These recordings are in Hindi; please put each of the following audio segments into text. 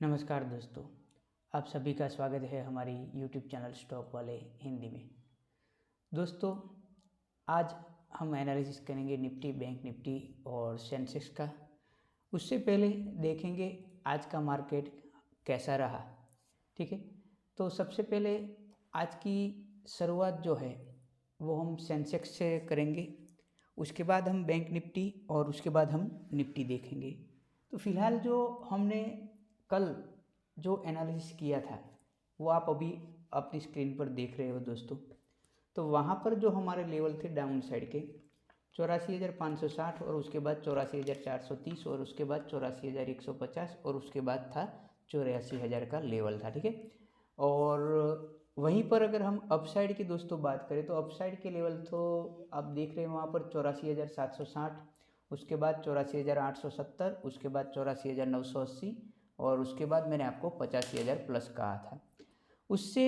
नमस्कार दोस्तों, आप सभी का स्वागत है हमारी YouTube चैनल स्टॉक वाले हिंदी में। दोस्तों, आज हम एनालिसिस करेंगे निफ्टी, बैंक निफ्टी और सेंसेक्स का। उससे पहले देखेंगे आज का मार्केट कैसा रहा। ठीक है, तो सबसे पहले आज की शुरुआत जो है वो हम सेंसेक्स से करेंगे, उसके बाद हम बैंक निफ्टी और उसके बाद हम निफ्टी देखेंगे। तो फिलहाल जो हमने कल जो एनालिसिस किया था वो आप अभी अपनी स्क्रीन पर देख रहे हो दोस्तों। तो वहाँ पर जो हमारे लेवल थे डाउन साइड के 84,560 और उसके बाद 84,430 और उसके बाद 84,150 और उसके बाद था 84,000 का लेवल था। ठीक है, और वहीं पर अगर हम अपसाइड की दोस्तों बात करें तो अपसाइड के लेवल तो आप देख रहे हैं वहाँ पर 84,760, उसके बाद 84,870, उसके बाद 84,980 और उसके बाद मैंने आपको 85,000 प्लस कहा था। उससे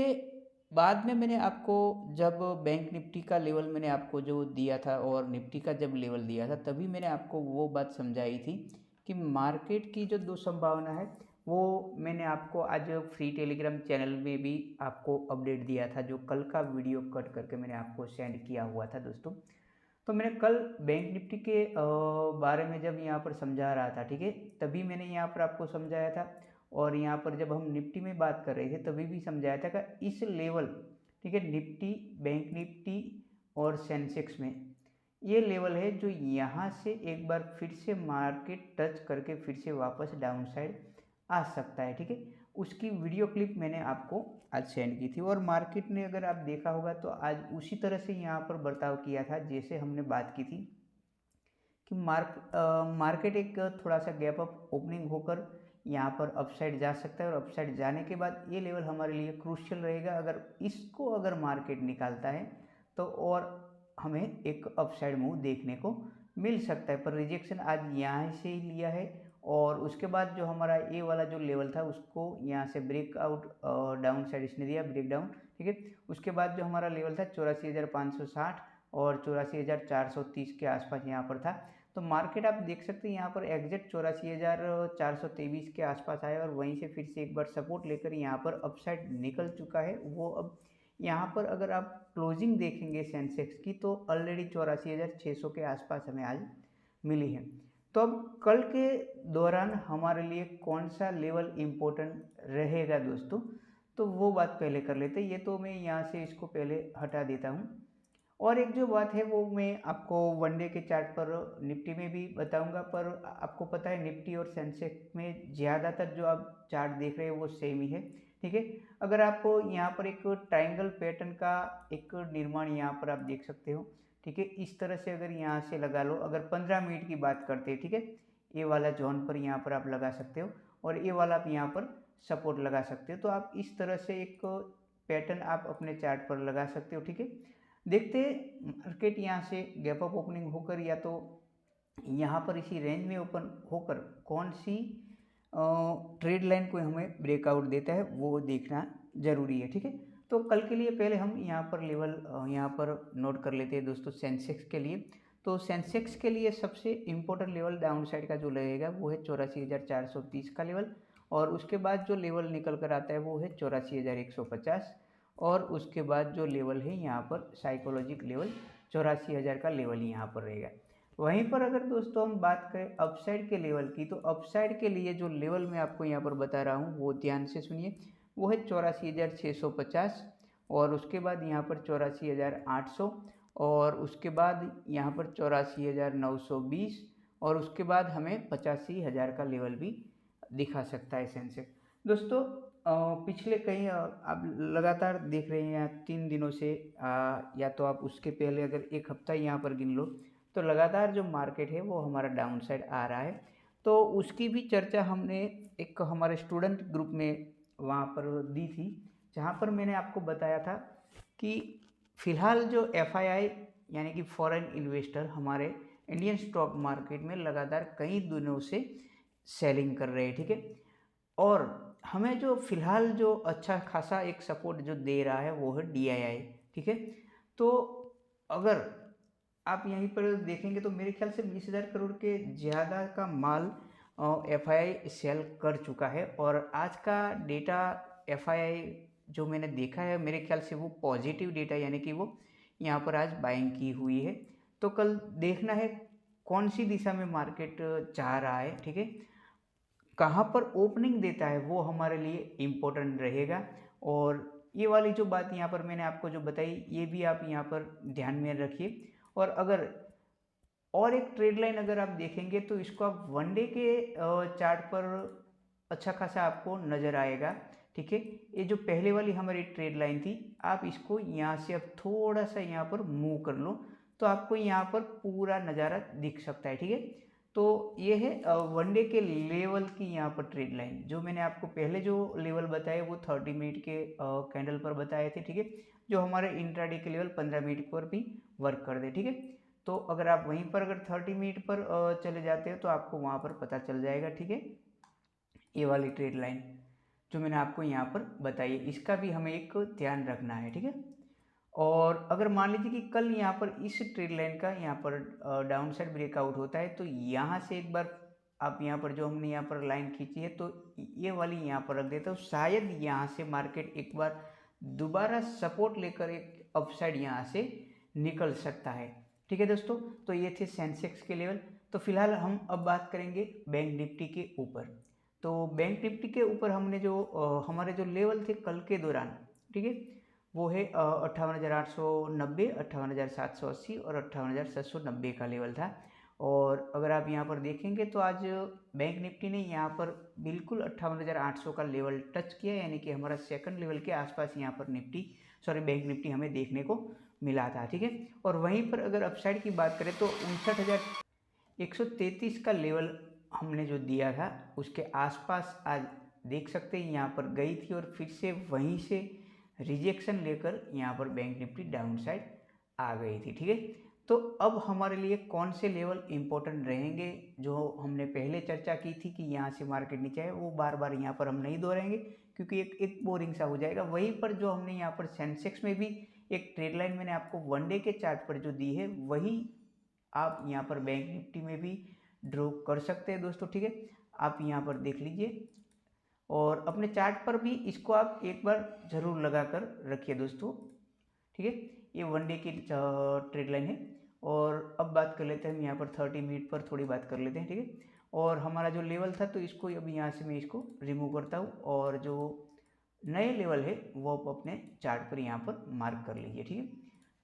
बाद में मैंने आपको जब बैंक निफ्टी का लेवल मैंने आपको जो दिया था और निफ्टी का जब लेवल दिया था तभी मैंने आपको वो बात समझाई थी कि मार्केट की जो दो संभावना है वो मैंने आपको आज फ्री टेलीग्राम चैनल में भी आपको अपडेट दिया था, जो कल का वीडियो कट करके मैंने आपको सेंड किया हुआ था दोस्तों। तो मैंने कल बैंक निफ्टी के बारे में जब यहाँ पर समझा रहा था, ठीक है, तभी मैंने यहाँ पर आपको समझाया था। और यहाँ पर जब हम निफ्टी में बात कर रहे थे तभी भी समझाया था कि इस लेवल, ठीक है, निफ्टी, बैंक निफ्टी और सेंसेक्स में ये लेवल है जो यहाँ से एक बार फिर से मार्केट टच करके फिर से वापस डाउन साइड आ सकता है। ठीक है, उसकी वीडियो क्लिप मैंने आपको आज सेंड की थी और मार्केट ने अगर आप देखा होगा तो आज उसी तरह से यहाँ पर बर्ताव किया था जैसे हमने बात की थी कि मार्केट एक थोड़ा सा गैप अप ओपनिंग होकर यहाँ पर अपसाइड जा सकता है और अपसाइड जाने के बाद ये लेवल हमारे लिए क्रूशियल रहेगा। अगर इसको अगर मार्केट निकालता है तो और हमें एक अपसाइड मूव देखने को मिल सकता है, पर रिजेक्शन आज यहाँ से ही लिया है और उसके बाद जो हमारा ए वाला जो लेवल था उसको यहाँ से ब्रेकआउट डाउन साइड इसने दिया, ब्रेक डाउन। ठीक है, उसके बाद जो हमारा लेवल था 84,560 और 84,430 के आसपास यहाँ पर था। तो मार्केट आप देख सकते हैं यहाँ पर एग्जैक्ट 84,423 के आसपास आया और वहीं से फिर से एक बार सपोर्ट लेकर यहाँ पर अपसाइड निकल चुका है। वो अब यहाँ पर अगर आप क्लोजिंग देखेंगे सेंसेक्स की तो ऑलरेडी 84,600 के आसपास हमें आज मिली है। तो अब कल के दौरान हमारे लिए कौन सा लेवल इम्पोर्टेंट रहेगा दोस्तों, तो वो बात पहले कर लेते हैं। ये तो मैं यहाँ से इसको पहले हटा देता हूँ और एक जो बात है वो मैं आपको वनडे के चार्ट पर निफ्टी में भी बताऊंगा, पर आपको पता है निफ्टी और सेंसेक्स में ज़्यादातर जो आप चार्ट देख रहे हैं वो सेम ही है। ठीक है, अगर आप यहाँ पर एक ट्राइंगल पैटर्न का एक निर्माण यहाँ पर आप देख सकते हो। ठीक है, इस तरह से अगर यहाँ से लगा लो, अगर 15 मिनट की बात करते हैं, ठीक है, ये वाला जोन पर यहाँ पर आप लगा सकते हो और ये वाला आप यहाँ पर सपोर्ट लगा सकते हो। तो आप इस तरह से एक पैटर्न आप अपने चार्ट पर लगा सकते हो। ठीक है, देखते मार्केट यहाँ से गैप अप ओपनिंग होकर या तो यहाँ पर इसी रेंज में ओपन होकर कौन सी ट्रेड लाइन को हमें ब्रेकआउट देता है वो देखना ज़रूरी है। ठीक है, तो कल के लिए पहले हम यहाँ पर लेवल यहाँ पर नोट कर लेते हैं दोस्तों सेंसेक्स के लिए। तो सेंसेक्स के लिए सबसे इम्पोर्टेंट लेवल डाउन साइड का जो रहेगा वो है 84,430 का लेवल और उसके बाद जो लेवल निकल कर आता है वो है 84,150 और उसके बाद जो लेवल है यहाँ पर साइकोलॉजिक लेवल 84,000 का लेवल यहाँ पर रहेगा। वहीं पर अगर दोस्तों हम बात करें अपसाइड के लेवल की तो अपसाइड के लिए जो लेवल मैं आपको यहाँ पर बता रहा हूँ वो ध्यान से सुनिए, वो है 84,650 और उसके बाद यहाँ पर 84,800 और उसके बाद यहाँ पर 84,920 और उसके बाद हमें 85,000 का लेवल भी दिखा सकता है सेंसेक्स। दोस्तों पिछले कई आप लगातार देख रहे हैं 3 दिनों से, या तो आप उसके पहले अगर एक हफ्ता यहाँ पर गिन लो तो लगातार जो मार्केट है वो हमारा डाउन साइड आ रहा है। तो उसकी भी चर्चा हमने एक हमारे स्टूडेंट ग्रुप में वहाँ पर दी थी, जहाँ पर मैंने आपको बताया था कि फ़िलहाल जो एफआईआई यानी कि फॉरेन इन्वेस्टर हमारे इंडियन स्टॉक मार्केट में लगातार कई दिनों से सेलिंग कर रहे हैं। ठीक है, और हमें जो फ़िलहाल जो अच्छा खासा एक सपोर्ट जो दे रहा है वो है डीआईआई। ठीक है, तो अगर आप यहीं पर देखेंगे तो मेरे ख्याल से 20,000 करोड़ के ज़्यादा का माल FII सेल कर चुका है और आज का डेटा FII जो मैंने देखा है मेरे ख्याल से वो पॉजिटिव डेटा, यानी कि वो यहाँ पर आज बाइंग की हुई है। तो कल देखना है कौन सी दिशा में मार्केट जा रहा है, ठीक है, कहाँ पर ओपनिंग देता है वो हमारे लिए इम्पोर्टेंट रहेगा। और ये वाली जो बात यहाँ पर मैंने आपको जो बताई ये भी आप यहाँ पर ध्यान में रखिए। और अगर और एक ट्रेड लाइन अगर आप देखेंगे तो इसको आप वनडे के चार्ट पर अच्छा खासा आपको नज़र आएगा, ठीक है। ये जो पहले वाली हमारी ट्रेड लाइन थी, आप इसको यहाँ से अब थोड़ा सा यहाँ पर मूव कर लो तो आपको यहाँ पर पूरा नज़ारा दिख सकता है, ठीक है। तो ये है वनडे के लेवल की यहाँ पर ट्रेड लाइन। जो मैंने आपको पहले जो लेवल बताए वो 30 मिनट के कैंडल पर बताए थे, ठीक है, जो हमारे इंट्राडे के लेवल 15 मिनट पर भी वर्क कर दे, ठीक है। तो अगर आप वहीं पर अगर 30 मिनट पर चले जाते हो तो आपको वहाँ पर पता चल जाएगा, ठीक है। ये वाली ट्रेड लाइन जो मैंने आपको यहाँ पर बताई है इसका भी हमें एक ध्यान रखना है, ठीक है। और अगर मान लीजिए कि कल यहाँ पर इस ट्रेड लाइन का यहाँ पर डाउन साइड ब्रेकआउट होता है तो यहाँ से एक बार आप यहाँ पर जो हमने यहाँ पर लाइन खींची है तो ये वाली यहाँ पर रख देता हूँ, शायद यहाँ से मार्केट एक बार दोबारा सपोर्ट लेकर एक अपसाइड यहाँ से निकल सकता है, ठीक है दोस्तों। तो ये थे सेंसेक्स के लेवल। तो फिलहाल हम अब बात करेंगे बैंक निफ्टी के ऊपर। तो बैंक निफ्टी के ऊपर हमने जो हमारे जो लेवल थे कल के दौरान, ठीक है, वो है 58,890, 58,780 और 58,790 का लेवल था। और अगर आप यहाँ पर देखेंगे तो आज बैंक निफ्टी ने यहाँ पर बिल्कुल 58,800 का लेवल टच किया, यानी कि हमारा सेकंड लेवल के आसपास यहाँ पर बैंक निफ्टी हमें देखने को मिला था, ठीक है। और वहीं पर अगर अपसाइड की बात करें तो 59,133 का लेवल हमने जो दिया था उसके आसपास आज देख सकते हैं यहाँ पर गई थी और फिर से वहीं से रिजेक्शन लेकर यहाँ पर बैंक निफ्टी डाउन साइड आ गई थी, ठीक है। तो अब हमारे लिए कौन से लेवल इम्पोर्टेंट रहेंगे जो हमने पहले चर्चा की थी कि यहाँ से मार्केट नीचे है, वो बार बार यहाँ पर हम नहीं दोहराएंगे क्योंकि एक बोरिंग सा हो जाएगा। वहीं पर जो हमने यहाँ पर सेंसेक्स में भी एक ट्रेड लाइन मैंने आपको वनडे के चार्ट पर जो दी है वही आप यहाँ पर बैंक निफ्टी में भी ड्रॉ कर सकते हैं दोस्तों, ठीक है। आप यहाँ पर देख लीजिए और अपने चार्ट पर भी इसको आप एक बार ज़रूर लगा कर रखिए दोस्तों, ठीक है। ये वनडे की ट्रेड लाइन है। और अब बात कर लेते हैं हम यहाँ पर 30 मिनट पर थोड़ी बात कर लेते हैं, ठीक है। और हमारा जो लेवल था तो इसको अभी यहाँ से मैं इसको रिमूव करता हूँ और जो नए लेवल है वो आप अपने चार्ट पर यहाँ पर मार्क कर लीजिए, ठीक है।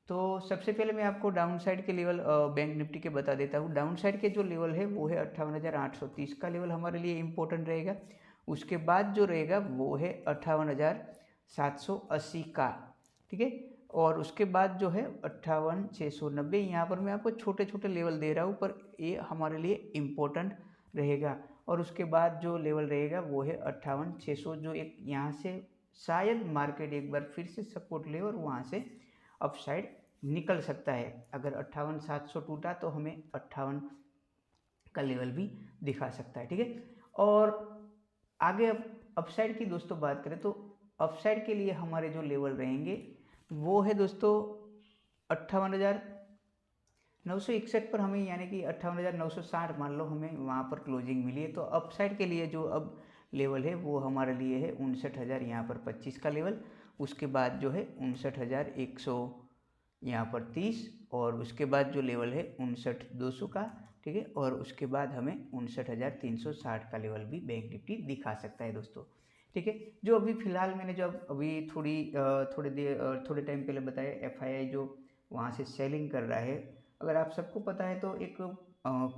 तो सबसे पहले मैं आपको डाउन साइड के लेवल बैंक निफ्टी के बता देता हूँ। डाउन साइड के जो लेवल है वो है 58,830 का लेवल हमारे लिए इम्पोर्टेंट रहेगा। उसके बाद जो रहेगा वो है 58,780 का, ठीक है। और उसके बाद जो है 58,690, यहाँ पर मैं आपको छोटे छोटे लेवल दे रहा हूँ पर ये हमारे लिए इम्पोर्टेंट रहेगा। और उसके बाद जो लेवल रहेगा वो है 58,600, जो एक यहाँ से शायद मार्केट एक बार फिर से सपोर्ट ले और वहाँ से अपसाइड निकल सकता है। अगर 58,700 टूटा तो हमें 58 का लेवल भी दिखा सकता है, ठीक है। और आगे अब अपसाइड की दोस्तों बात करें तो अपसाइड के लिए हमारे जो लेवल रहेंगे वो है दोस्तों 58,961 पर हमें, यानी कि 58,960 मान लो हमें वहाँ पर क्लोजिंग मिली है। तो अपसाइड के लिए जो अब लेवल है वो हमारे लिए है 59,000 यहाँ पर 25 का लेवल। उसके बाद जो है 59,100 यहाँ पर 30 और उसके बाद जो लेवल है 59,200 का, ठीक है। और उसके बाद हमें 59,360 का लेवल भी बैंक निफ्टी दिखा सकता है दोस्तों, ठीक है। जो अभी फ़िलहाल मैंने जो अभी थोड़े टाइम पहले बताया FII जो वहाँ से सेलिंग कर रहा है, अगर आप सबको पता है तो एक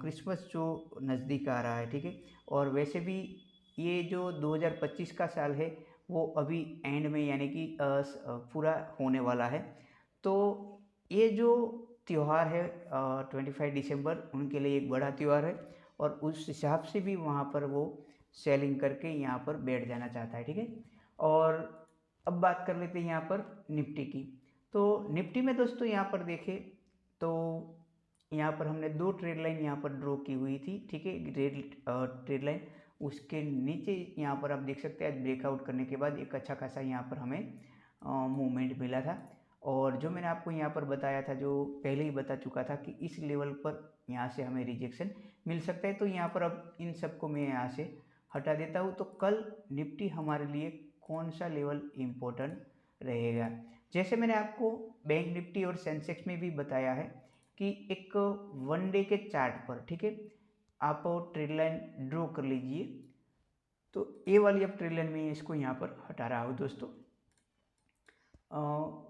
क्रिसमस जो नज़दीक आ रहा है, ठीक है। और वैसे भी ये जो 2025 का साल है वो अभी एंड में, यानी कि पूरा होने वाला है। तो ये जो त्यौहार है 25 दिसंबर उनके लिए एक बड़ा त्यौहार है और उस हिसाब से भी वहाँ पर वो सेलिंग करके यहाँ पर बैठ जाना चाहता है, ठीक है। और अब बात कर लेते हैं यहाँ पर निफ्टी की। तो निफ्टी में दोस्तों यहाँ पर देखें तो यहाँ पर हमने दो ट्रेड लाइन यहाँ पर ड्रॉ की हुई थी, ठीक है। ट्रेड लाइन उसके नीचे यहाँ पर आप देख सकते हैं आज ब्रेकआउट करने के बाद एक अच्छा खासा यहाँ पर हमें मूवमेंट मिला था। और जो मैंने आपको यहाँ पर बताया था, जो पहले ही बता चुका था कि इस लेवल पर यहाँ से हमें रिजेक्शन मिल सकता है। तो यहाँ पर अब इन सबको मैं यहाँ से हटा देता हूँ। तो कल निफ्टी हमारे लिए कौन सा लेवल इम्पोर्टेंट रहेगा, जैसे मैंने आपको बैंक निफ्टी और सेंसेक्स में भी बताया है कि एक 1 डे के चार्ट पर, ठीक है, आप ट्रेड लाइन ड्रॉ कर लीजिए। तो ये वाली अब ट्रेड लाइन में इसको यहाँ पर हटा रहा हूँ दोस्तों।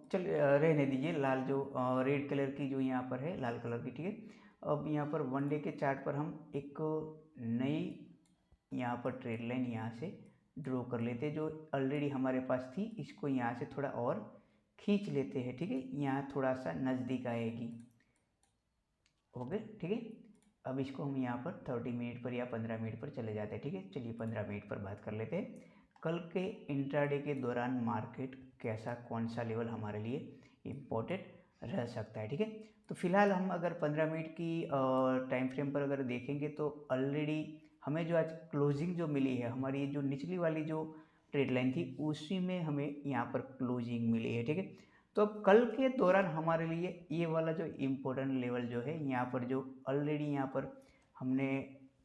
चल रहने दीजिए, लाल जो रेड कलर की जो यहाँ पर है, लाल कलर की, ठीक है। अब यहाँ पर 1 डे के चार्ट पर हम एक नई यहाँ पर ट्रेड लाइन यहाँ से ड्रॉ कर लेते हैं, जो ऑलरेडी हमारे पास थी। इसको यहाँ से थोड़ा और खींच लेते हैं, ठीक है, यहाँ थोड़ा सा नज़दीक आएगी। ओके, ठीक है। अब इसको हम यहाँ पर 30 मिनट पर या 15 मिनट पर चले जाते हैं, ठीक है। चलिए 15 मिनट पर बात कर लेते हैं। कल के इंट्राडे के दौरान मार्केट कैसा, कौन सा लेवल हमारे लिए इम्पोर्टेंट रह सकता है, ठीक है। तो फिलहाल हम अगर 15 मिनट की टाइम फ्रेम पर अगर देखेंगे तो ऑलरेडी हमें जो आज क्लोजिंग जो मिली है, हमारी जो निचली वाली जो ट्रेड लाइन थी उसी में हमें यहाँ पर क्लोजिंग मिली है, ठीक है। तो अब कल के दौरान हमारे लिए ये वाला जो इम्पोर्टेंट लेवल जो है, यहाँ पर जो ऑलरेडी यहाँ पर हमने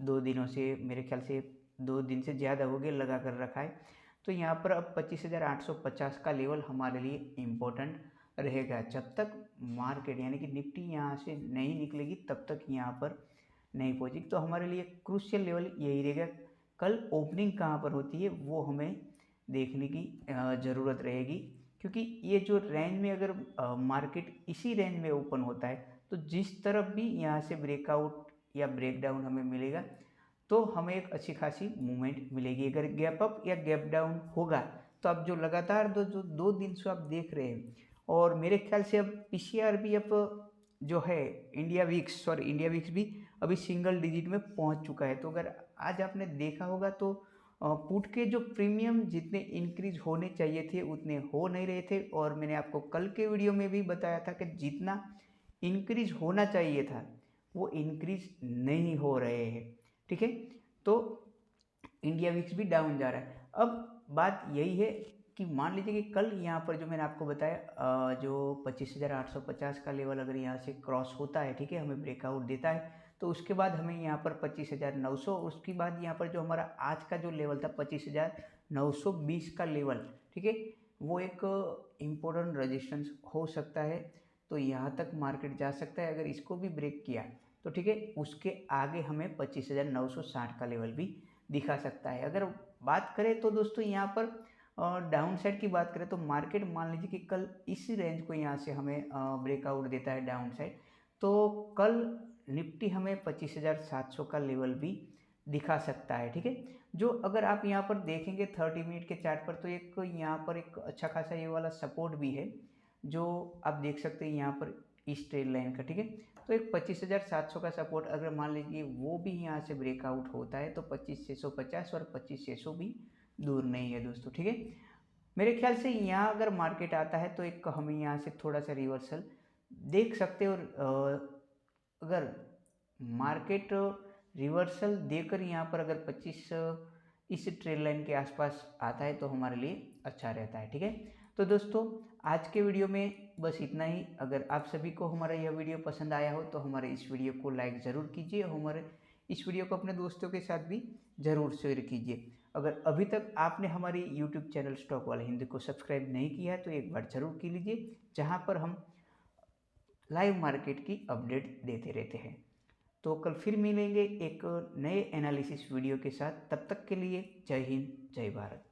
2 दिनों से, मेरे ख्याल से 2 दिन से ज़्यादा हो गए लगा कर रखा है। तो यहाँ पर अब 25,850 का लेवल हमारे लिए इम्पोर्टेंट रहेगा। जब तक मार्केट यानी कि निफ्टी यहाँ से नहीं निकलेगी तब तक यहाँ पर नहीं पहुँचेगी। तो हमारे लिए क्रूशियल लेवल यही रहेगा। कल ओपनिंग कहाँ पर होती है वो हमें देखने की ज़रूरत रहेगी, क्योंकि ये जो रेंज में अगर मार्केट इसी रेंज में ओपन होता है तो जिस तरफ भी यहाँ से ब्रेकआउट या ब्रेकडाउन हमें मिलेगा तो हमें एक अच्छी खासी मूवमेंट मिलेगी। अगर गैप अप या गैप डाउन होगा तो अब जो लगातार जो 2 दिन से आप देख रहे हैं, और मेरे ख्याल से अब पीसीआर भी अब जो है इंडिया विक्स भी अभी सिंगल डिजिट में पहुंच चुका है। तो अगर आज आपने देखा होगा तो पुट के जो प्रीमियम जितने इंक्रीज होने चाहिए थे उतने हो नहीं रहे थे, और मैंने आपको कल के वीडियो में भी बताया था कि जितना इंक्रीज होना चाहिए था वो इंक्रीज नहीं हो रहे हैं, ठीक है। तो इंडिया विक्स भी डाउन जा रहा है। अब बात यही है कि मान लीजिए कि कल यहाँ पर जो मैंने आपको बताया जो 25,850 का लेवल अगर यहाँ से क्रॉस होता है, ठीक है, हमें ब्रेकआउट देता है, तो उसके बाद हमें यहाँ पर 25,900, उसके बाद यहाँ पर जो हमारा आज का जो लेवल था 25,920 का लेवल, ठीक है, वो एक इम्पोर्टेंट रेजिस्टेंस हो सकता है। तो यहाँ तक मार्केट जा सकता है। अगर इसको भी ब्रेक किया तो ठीक है, उसके आगे हमें 25,960 का लेवल भी दिखा सकता है। अगर बात करें तो दोस्तों यहाँ पर डाउन साइड की बात करें तो मार्केट मान लीजिए कि कल इसी रेंज को यहाँ से हमें ब्रेकआउट देता है डाउन साइड, तो कल निफ्टी हमें 25,700 का लेवल भी दिखा सकता है, ठीक है। जो अगर आप यहाँ पर देखेंगे 30 मिनट के चार्ट पर तो एक यहाँ पर एक अच्छा खासा ये वाला सपोर्ट भी है जो आप देख सकते हैं यहाँ पर इस ट्रेड लाइन का, ठीक है। तो एक 25,700 का सपोर्ट अगर मान लीजिए वो भी यहाँ से ब्रेकआउट होता है तो 25,650 और 25,600 भी दूर नहीं है दोस्तों, ठीक है। मेरे ख्याल से यहाँ अगर मार्केट आता है तो एक हमें यहाँ से थोड़ा सा रिवर्सल देख सकते हो, और अगर मार्केट रिवर्सल देकर यहाँ पर अगर 25 इस ट्रेड लाइन के आसपास आता है तो हमारे लिए अच्छा रहता है, ठीक है। तो दोस्तों आज के वीडियो में बस इतना ही। अगर आप सभी को हमारा यह वीडियो पसंद आया हो तो हमारे इस वीडियो को लाइक ज़रूर कीजिए, हमारे इस वीडियो को अपने दोस्तों के साथ भी ज़रूर शेयर कीजिए। अगर अभी तक आपने हमारी यूट्यूब चैनल स्टॉक वाले हिंदी को सब्सक्राइब नहीं किया है तो एक बार ज़रूर की लीजिए, जहाँ पर हम लाइव मार्केट की अपडेट देते रहते हैं। तो कल फिर मिलेंगे एक नए एनालिसिस वीडियो के साथ। तब तक के लिए जय हिंद, जय भारत।